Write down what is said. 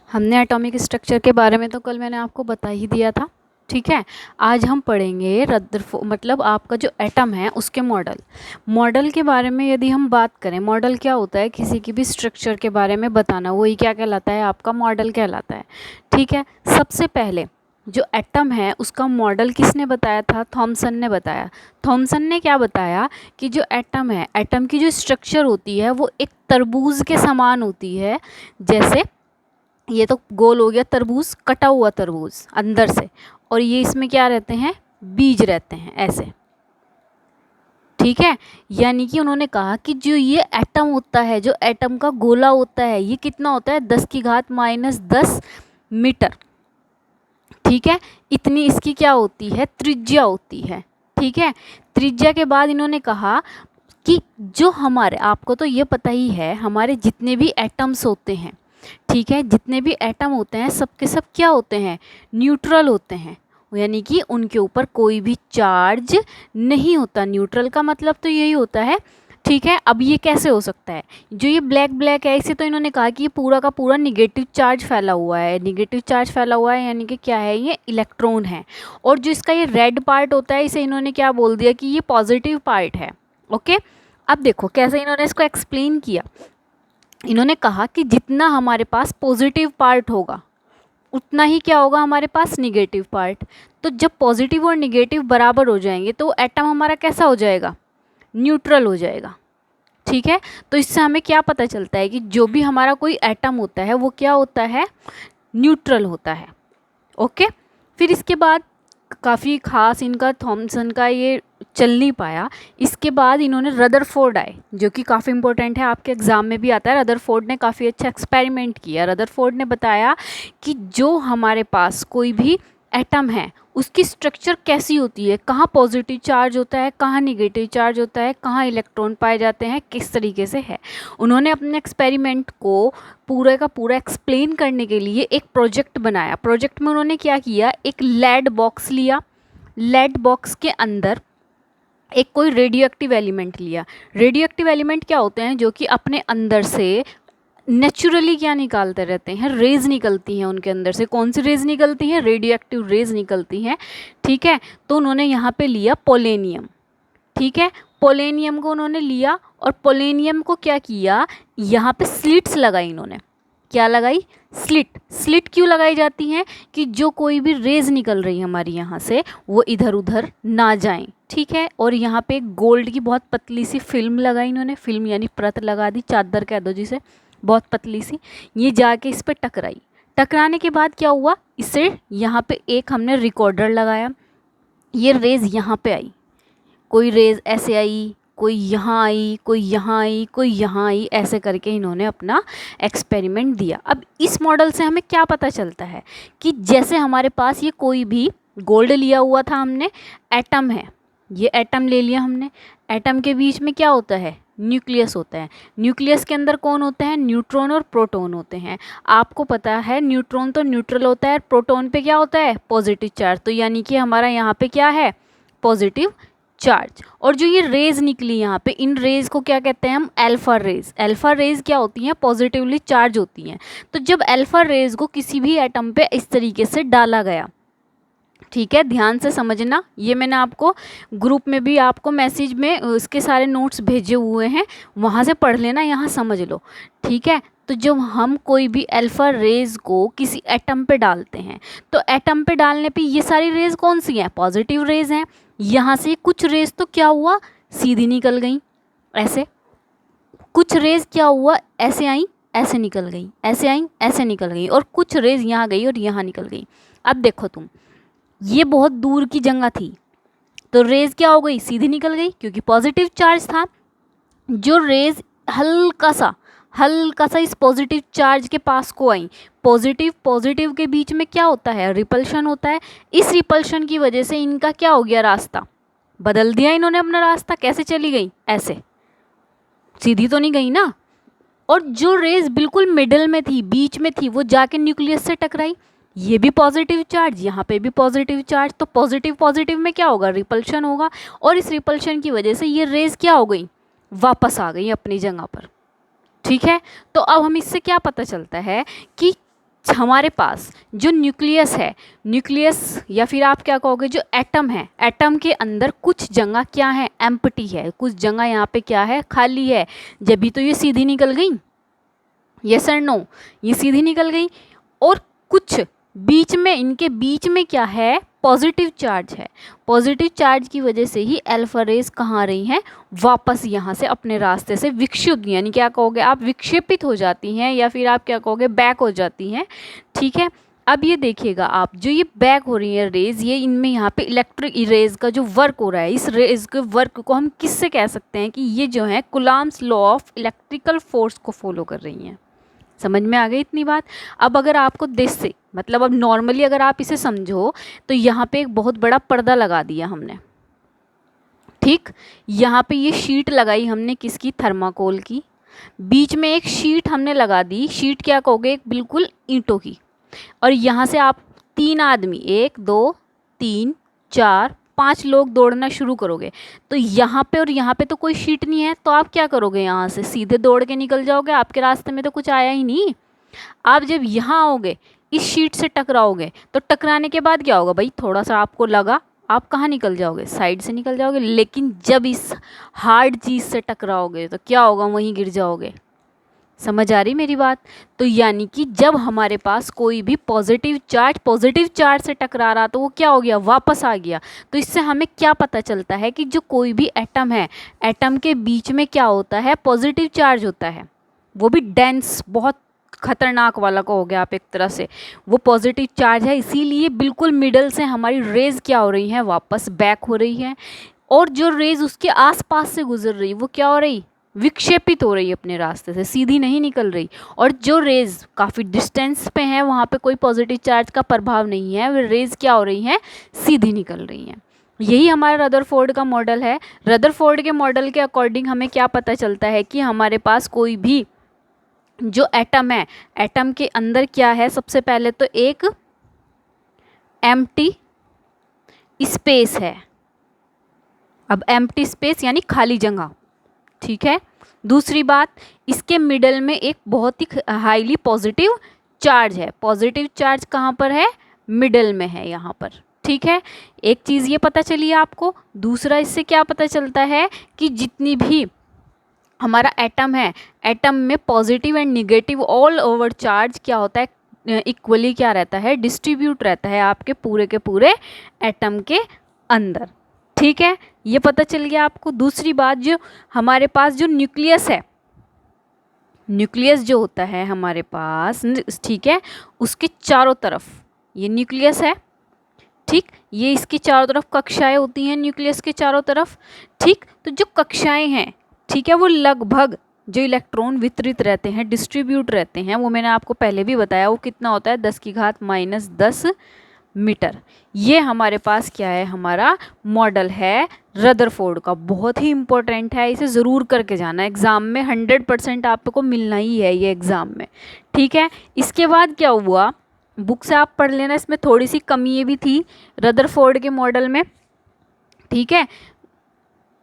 हमने atomic structure के बारे में तो कल मैंने आपको बता ही दिया था। ठीक है, आज हम पढ़ेंगे रदरफोर्ड मतलब आपका जो एटम है उसके मॉडल के बारे में। यदि हम बात करें, मॉडल क्या होता है, किसी की भी स्ट्रक्चर के बारे में बताना, वही क्या कहलाता है, आपका मॉडल कहलाता है। ठीक है, सबसे पहले जो एटम है उसका मॉडल किसने बताया था? थॉमसन ने बताया। थॉमसन ने क्या बताया कि जो एटम है, एटम की जो स्ट्रक्चर होती है वो एक तरबूज के समान होती है। जैसे ये तो गोल हो गया तरबूज, कटा हुआ तरबूज अंदर से, और ये इसमें क्या रहते हैं, बीज रहते हैं ऐसे। ठीक है, यानी कि उन्होंने कहा कि जो ये एटम होता है, जो एटम का गोला होता है, ये कितना होता है, 10⁻⁻10 मीटर। ठीक है, इतनी इसकी क्या होती है, त्रिज्या होती है। ठीक है, त्रिज्या के बाद इन्होंने कहा कि जो हमारे, आपको तो ये पता ही है, हमारे जितने भी एटम्स होते हैं, ठीक है, जितने भी एटम होते हैं सबके सब क्या होते हैं, न्यूट्रल होते हैं। यानी कि उनके ऊपर कोई भी चार्ज नहीं होता। न्यूट्रल का मतलब तो यही होता है। ठीक है, अब ये कैसे हो सकता है, जो ये ब्लैक ब्लैक है इसे तो इन्होंने कहा कि ये पूरा का पूरा निगेटिव चार्ज फैला हुआ है। निगेटिव चार्ज फैला हुआ है यानी कि क्या है, ये इलेक्ट्रॉन है। और जो इसका ये रेड पार्ट होता है इसे इन्होंने क्या बोल दिया कि ये पॉजिटिव पार्ट है। ओके, अब देखो कैसे इन्होंने इसको एक्सप्लेन किया। इन्होंने कहा कि जितना हमारे पास पॉजिटिव पार्ट होगा उतना ही क्या होगा, हमारे पास निगेटिव पार्ट। तो जब पॉजिटिव और निगेटिव बराबर हो जाएंगे तो एटम हमारा कैसा हो जाएगा, न्यूट्रल हो जाएगा। ठीक है, तो इससे हमें क्या पता चलता है कि जो भी हमारा कोई एटम होता है वो क्या होता है, न्यूट्रल होता है। ओके, फिर इसके बाद काफ़ी खास इनका थॉमसन का ये चल नहीं पाया। इसके बाद इन्होंने रदरफोर्ड आए, जो कि काफ़ी इंपॉर्टेंट है, आपके एग्ज़ाम में भी आता है। रदरफोर्ड ने काफ़ी अच्छा एक्सपेरिमेंट किया। रदरफोर्ड ने बताया कि जो हमारे पास कोई भी एटम है उसकी स्ट्रक्चर कैसी होती है, कहाँ पॉजिटिव चार्ज होता है, कहाँ निगेटिव चार्ज होता है, कहाँ इलेक्ट्रॉन पाए जाते हैं, किस तरीके से है। उन्होंने अपने एक्सपेरिमेंट को पूरे का पूरा एक्सप्लेन करने के लिए एक प्रोजेक्ट बनाया। प्रोजेक्ट में उन्होंने क्या किया, एक लेड बॉक्स लिया, लेड बॉक्स के अंदर एक कोई रेडियो एक्टिव एलिमेंट लिया। रेडियो एक्टिव एलिमेंट क्या होते हैं, जो कि अपने अंदर से नेचुरली क्या निकालते रहते हैं, रेज निकलती हैं उनके अंदर से। कौन सी रेज निकलती हैं, रेडियो एक्टिव रेज निकलती हैं। ठीक है, तो उन्होंने यहाँ पे लिया पोलेनियम। ठीक है, पोलेनियम को उन्होंने लिया और पोलेनियम को क्या किया, यहाँ पे स्लिट्स लगाई इन्होंने। क्या लगाई, स्लिट। स्लिट क्यों लगाई जाती हैं, कि जो कोई भी रेज निकल रही है हमारी यहाँ से वो इधर उधर ना जाएं। ठीक है, और यहाँ पे गोल्ड की बहुत पतली सी फिल्म लगाई इन्होंने। फिल्म यानी परत लगा दी, चादर कह दो जिसे, बहुत पतली सी। ये जाके इस पर टकराई। टकराने के बाद क्या हुआ, इसे यहाँ पे एक हमने रिकॉर्डर लगाया। ये रेज यहाँ पे आई, कोई रेज ऐसे आई, कोई यहाँ आई, कोई यहाँ आई, कोई यहाँ आई, ऐसे करके इन्होंने अपना एक्सपेरिमेंट दिया। अब इस मॉडल से हमें क्या पता चलता है कि जैसे हमारे पास ये कोई भी गोल्ड लिया हुआ था हमने, एटम है, ये एटम ले लिया हमने। एटम के बीच में क्या होता है, न्यूक्लियस होता है। न्यूक्लियस के अंदर कौन होते हैं, न्यूट्रॉन और प्रोटॉन होते हैं। आपको पता है न्यूट्रॉन तो न्यूट्रल होता है, प्रोटॉन पे क्या होता है, पॉजिटिव चार्ज। तो यानी कि हमारा यहाँ पे क्या है, पॉजिटिव चार्ज। और जो ये रेज निकली यहाँ पे, इन रेज को क्या कहते हैं हम, अल्फा रेज। अल्फा रेज क्या होती हैं, पॉजिटिवली चार्ज होती हैं। तो जब अल्फा रेज को किसी भी एटम पे इस तरीके से डाला गया, ठीक है, ध्यान से समझना, ये मैंने आपको ग्रुप में भी आपको मैसेज में इसके सारे नोट्स भेजे हुए हैं, वहाँ से पढ़ लेना, यहाँ समझ लो। ठीक है, तो जब हम कोई भी अल्फा रेज को किसी एटम पे डालते हैं, तो एटम पे डालने पे ये सारी रेज कौन सी हैं, पॉजिटिव रेज हैं। यहाँ से कुछ रेज तो क्या हुआ, सीधी निकल गई ऐसे। कुछ रेज क्या हुआ, ऐसे आई ऐसे निकल गई, ऐसे आई ऐसे निकल गई, और कुछ रेज यहाँ गई और यहाँ निकल गई। अब देखो तुम, ये बहुत दूर की जगह थी तो रेज क्या हो गई, सीधी निकल गई क्योंकि पॉजिटिव चार्ज था। जो रेज हल्का सा इस पॉजिटिव चार्ज के पास को आई, पॉजिटिव के बीच में क्या होता है, रिपल्शन होता है। इस रिपल्शन की वजह से इनका क्या हो गया, रास्ता बदल दिया इन्होंने अपना रास्ता। कैसे चली गई, ऐसे, सीधी तो नहीं गई ना। और जो रेज बिल्कुल मिडल में थी, बीच में थी, वो जाके न्यूक्लियस से टकराई। ये भी पॉजिटिव चार्ज, यहाँ पे भी पॉजिटिव चार्ज, तो पॉजिटिव में क्या होगा, रिपल्शन होगा। और इस रिपल्शन की वजह से ये रेज क्या हो गई, वापस आ गई अपनी जगह पर। ठीक है, तो अब हम इससे क्या पता चलता है कि हमारे पास जो न्यूक्लियस है, न्यूक्लियस या फिर आप क्या कहोगे जो एटम है, एटम के अंदर कुछ जगह क्या है, एम्प्टी है, कुछ जगह यहाँ पे क्या है, खाली है, जब भी तो ये सीधी निकल गई, यस और नो, ये सीधी निकल गई। और कुछ बीच में, इनके बीच में क्या है, पॉजिटिव चार्ज है। पॉजिटिव चार्ज की वजह से ही अल्फा रेज कहाँ आ रही हैं, वापस यहाँ से अपने रास्ते से विक्षुब्ध, यानी क्या कहोगे आप, विक्षेपित हो जाती हैं, या फिर आप क्या कहोगे बैक हो जाती हैं। ठीक है, अब ये देखिएगा आप, जो ये बैक हो रही है रेज, ये इनमें यहाँ पे इलेक्ट्रिक रेज का जो वर्क हो रहा है, इस रेज के वर्क को हम किससे कह सकते हैं कि ये जो है Coulomb's law of electrical force को फॉलो कर रही हैं। समझ में आ गई इतनी बात। अब अगर आपको दिस से, मतलब अब नॉर्मली अगर आप इसे समझो तो यहाँ पे एक बहुत बड़ा पर्दा लगा दिया हमने, ठीक, यहाँ पे ये शीट लगाई हमने किसकी, थर्माकोल की, बीच में एक शीट हमने लगा दी, शीट क्या कहोगे, एक बिल्कुल ईंटों की, और यहाँ से आप 3 आदमी, 1 2 3 4 5 लोग दौड़ना शुरू करोगे, तो यहाँ पे और यहाँ पे तो कोई शीट नहीं है, तो आप क्या करोगे, यहाँ से सीधे दौड़ के निकल जाओगे, आपके रास्ते में तो कुछ आया ही नहीं। आप जब यहाँ आओगे, इस शीट से टकराओगे, तो टकराने के बाद क्या होगा भाई, थोड़ा सा आपको लगा, आप कहाँ निकल जाओगे, साइड से निकल जाओगे, लेकिन जब इस हार्ड चीज़ से टकराओगे तो क्या होगा, वहीं गिर जाओगे। समझ आ रही मेरी बात। तो यानी कि जब हमारे पास कोई भी पॉजिटिव चार्ज से टकरा रहा, तो वो क्या हो गया, वापस आ गया। तो इससे हमें क्या पता चलता है कि जो कोई भी एटम है, एटम के बीच में क्या होता है, पॉजिटिव चार्ज होता है, वो भी डेंस, बहुत खतरनाक वाला को हो गया आप एक तरह से, वो पॉजिटिव चार्ज है, इसीलिए बिल्कुल मिडल से हमारी रेज क्या हो रही है, वापस बैक हो रही है, और जो रेज उसके आसपास से गुजर रही वो क्या हो रही, विक्षेपित हो रही है अपने रास्ते से, सीधी नहीं निकल रही। और जो रेज काफ़ी डिस्टेंस पे हैं, वहाँ पे कोई पॉजिटिव चार्ज का प्रभाव नहीं है, वे रेज क्या हो रही हैं, सीधी निकल रही हैं। यही हमारा रदरफोर्ड का मॉडल है। रदरफोर्ड के मॉडल के अकॉर्डिंग हमें क्या पता चलता है कि हमारे पास कोई भी जो एटम है, एटम के अंदर क्या है, सबसे पहले तो एक एम्प्टी स्पेस है। अब एम्प्टी स्पेस यानी खाली जगह, ठीक है। दूसरी बात, इसके मिडल में एक बहुत ही हाईली पॉजिटिव चार्ज है। पॉजिटिव चार्ज कहाँ पर है, मिडल में है, यहाँ पर, ठीक है। एक चीज़ ये पता चली आपको। दूसरा, इससे क्या पता चलता है कि जितनी भी हमारा एटम है, एटम में positive and negative all over charge क्या होता है, इक्वली क्या रहता है, डिस्ट्रीब्यूट रहता है आपके पूरे के पूरे एटम के अंदर, ठीक है। ये पता चल गया आपको। दूसरी बात, जो हमारे पास जो न्यूक्लियस है, न्यूक्लियस जो होता है हमारे पास, ठीक है, उसके चारों तरफ ये न्यूक्लियस है, ठीक, ये इसकी चारों तरफ कक्षाएं होती हैं, न्यूक्लियस के चारों तरफ, ठीक। तो जो कक्षाएं हैं, ठीक है, वो लगभग जो इलेक्ट्रॉन वितरित रहते हैं, डिस्ट्रीब्यूट रहते हैं, वो मैंने आपको पहले भी बताया, वो कितना होता है, 10⁻⁻10 मीटर। ये हमारे पास क्या है, हमारा मॉडल है रदरफोर्ड का, बहुत ही इंपॉर्टेंट है, इसे ज़रूर करके जाना एग्ज़ाम में, 100% आपको मिलना ही है ये एग्ज़ाम में, ठीक है। इसके बाद क्या हुआ, बुक से आप पढ़ लेना, इसमें थोड़ी सी कमियाँ भी थी रदरफोर्ड के मॉडल में, ठीक है।